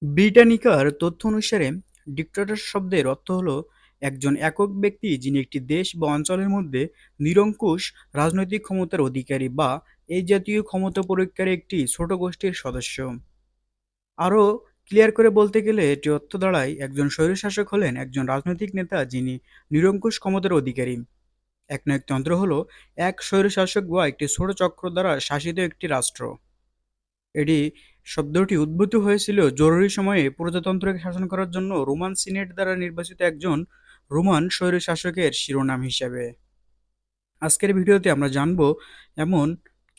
ব্রিটানিকার তথ্য অনুসারে ডিক্টেটর শব্দের অর্থ হলো একজন একক ব্যক্তি যিনি একটি দেশ বা অঞ্চলের মধ্যে নিরঙ্কুশ রাজনৈতিক ক্ষমতার অধিকারী বা এই জাতীয় ক্ষমতা প্রয়োগকারী একটি ছোট গোষ্ঠীর সদস্য। আরও ক্লিয়ার করে বলতে গেলে এটি অর্থ দাঁড়ায় একজন স্বৈরশাসক হলেন একজন রাজনৈতিক নেতা যিনি নিরঙ্কুশ ক্ষমতার অধিকারী। একনায়কতন্ত্র হলো এক স্বৈরশাসক বা একটি ছোট চক্র দ্বারা শাসিত একটি রাষ্ট্র। এটি শব্দটি উদ্ভূত হয়েছিল জরুরি সময়ে প্রজাতন্ত্রকে শাসন করার জন্য রোমান সিনেট দ্বারা নির্বাচিত একজন রোমান স্বৈরশাসকের শিরোনাম হিসেবে। আজকের ভিডিওতে আমরা জানব এমন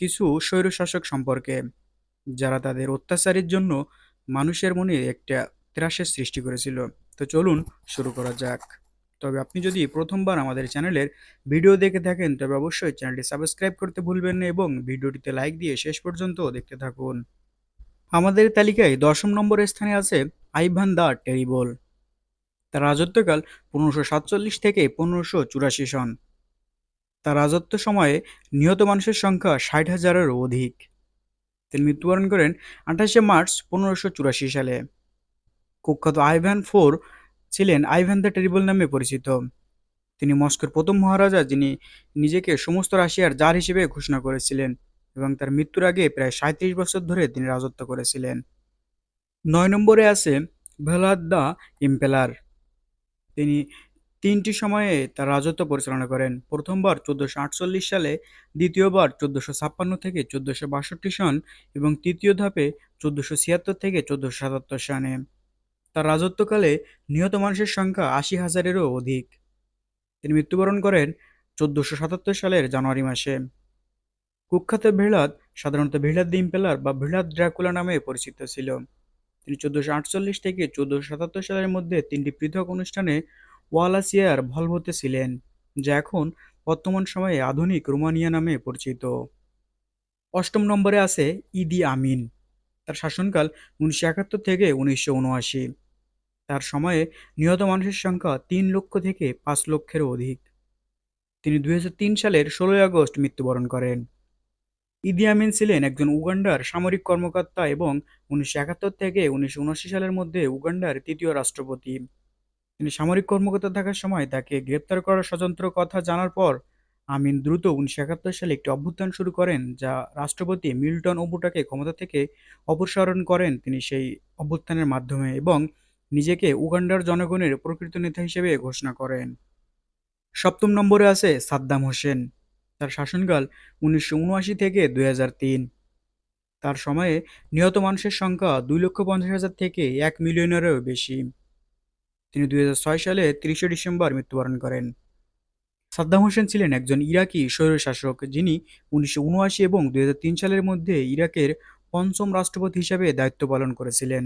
কিছু স্বৈরশাসক সম্পর্কে যারা তাদের অত্যাচারের জন্য মানুষের মনে একটা ত্রাসের সৃষ্টি করেছিল। তো চলুন শুরু করা যাক। তবে আপনি যদি প্রথমবার আমাদের চ্যানেলের ভিডিও দেখে থাকেন তবে অবশ্যই চ্যানেলটি সাবস্ক্রাইব করতে ভুলবেন না এবং ভিডিওটিতে লাইক দিয়ে শেষ পর্যন্ত দেখতে থাকুন। আমাদের তালিকায় দশম নম্বরের স্থানে আছে আইভান দ্য টেরিবল। তার রাজত্বকাল 1547 থেকে 1584 সন। তার রাজত্ব সময়ে নিহত মানুষের সংখ্যা 60,000-এরও অধিক। তিনি মৃত্যুবরণ করেন 28শে মার্চ 1584 সালে। কুখ্যাত আইভান ফোর ছিলেন আইভান দ্য টেরিবল নামে পরিচিত। তিনি মস্কোর প্রথম মহারাজা যিনি নিজেকে সমস্ত রাশিয়ার জার হিসেবে ঘোষণা করেছিলেন এবং তার মৃত্যুর আগে প্রায় 37 বছর ধরে তিনি রাজত্ব করেছিলেন। ৯ নম্বরে আছে ভ্লাদ দ্য ইম্পেলার। তিনি ৩টি সময়ে তার রাজত্ব পরিচালনা করেন। প্রথমবার ১৪৪৮ সালে, দ্বিতীয়বার ১৪৫৬ থেকে ১৪৬২ সন এবং তৃতীয় ধাপে ১৪৭৬ থেকে ১৪৭৭ সনে। তার রাজত্বকালে নিহত মানুষের সংখ্যা ৮০,০০০-এরও অধিক। তিনি মৃত্যুবরণ করেন ১৪৭৭ সালের জানুয়ারি মাসে। কুখ্যাত ভ্লাদ সাধারণত ভ্লাদ দ্য ইম্পেলার বা ভ্লাদ ড্রাকুলা নামে পরিচিত ছিল। তিনি ১৪৪৮ থেকে ১৪৭৭ সালের মধ্যে ৩টি পৃথক অনুষ্ঠানে ওয়ালাসিয়ার ভলভোতে ছিলেন, যা এখন বর্তমান সময়ে আধুনিক রোমানিয়া নামে পরিচিত। ৮ম নম্বরে আছে ইদি আমিন। তার শাসনকাল ১৯৭১ থেকে ১৯৭৯। তার সময়ে নিহত মানুষের সংখ্যা ৩ লক্ষ থেকে ৫ লক্ষেরও অধিক। তিনি ২০০৩ সালের ১৬ই আগস্ট মৃত্যুবরণ করেন। ইদি আমিন ছিলেন একজন উগান্ডার সামরিক কর্মকর্তা এবং ১৯৭১ থেকে ১৯৭৯ সালের মধ্যে উগান্ডার তৃতীয় রাষ্ট্রপতি। তিনি সামরিক কর্মকর্তা থাকার সময় তাকে গ্রেপ্তার করার স্বতন্ত্র কথা জানার পর আমিন দ্রুত ১৯৭১ সালে একটি অভ্যুত্থান শুরু করেন যা রাষ্ট্রপতি মিল্টন ওবুটাকে ক্ষমতা থেকে অপসারণ করেন তিনি সেই অভ্যুত্থানের মাধ্যমে এবং নিজেকে উগান্ডার জনগণের প্রকৃত নেতা হিসেবে ঘোষণা করেন। ৭ম নম্বরে আছে সাদ্দাম হোসেন। তার শাসনকাল ১৯৭৯ থেকে ২০০৩। তার সময়ে নিহত মানুষের সংখ্যা ২,৫০,০০০ থেকে ১ মিলিয়নেরও বেশি। তিনি ২০০৬ সালে ৩০শে ডিসেম্বর মৃত্যুবরণ করেন। সাদ্দাম হোসেন ছিলেন একজন ইরাকি স্বৈরশাসক যিনি ১৯৭৯ এবং ২০০৩ সালের মধ্যে ইরাকের পঞ্চম রাষ্ট্রপতি হিসাবে দায়িত্ব পালন করেছিলেন।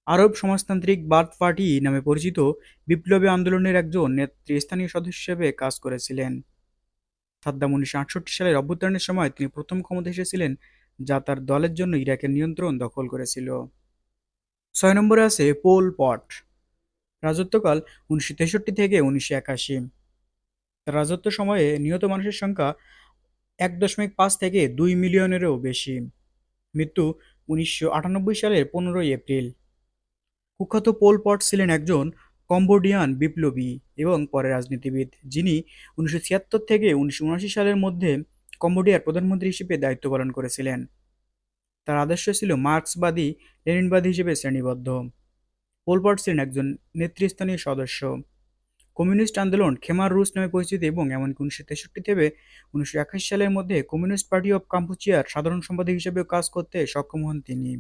আরব সমাজতান্ত্রিক বাথ পার্টি নামে পরিচিত বিপ্লবী আন্দোলনের একজন নেতৃস্থানীয় সদস্য হিসেবে কাজ করেছিলেন। সাদ্দাম ১৯৬৮ সালের অভ্যুত্থানের সময় তিনি প্রথম ক্ষমতায় এসেছিলেন যা তার দলের জন্য ইরাকের নিয়ন্ত্রণ দখল করেছিল। ৬ নম্বরে আছে পোল পট। রাজত্বকাল ১৯৬৩ থেকে ১৯৮১। তার রাজত্ব সময়ে নিহত মানুষের সংখ্যা ১.৫ থেকে ২ মিলিয়নেরও বেশি। মৃত্যু ১৯৯৮ সালের ১৫ই এপ্রিল। কুখ্যাত পোল পট ছিলেন একজন কম্বোডিয়ান বিপ্লবী এবং পরে রাজনীতিবিদ যিনি ১৯৭৬ থেকে ১৯৭৯ সালের মধ্যে কম্বোডিয়ার প্রধানমন্ত্রী হিসেবে দায়িত্ব পালন করেছিলেন। তার আদর্শ ছিল মার্ক্সবাদী লেনিনবাদী হিসেবে শ্রেণীবদ্ধ। পোল পট ছিলেন একজন নেতৃস্থানীয় সদস্য কমিউনিস্ট আন্দোলন খেমার রুশ নামে পরিচিত এবং এমনকি ১৯৬৩ থেকে ১৯৮১ সালের মধ্যে কমিউনিস্ট পার্টি অব কাম্পুচিয়ার সাধারণ সম্পাদক হিসেবেও কাজ করতে সক্ষম হন তিনি।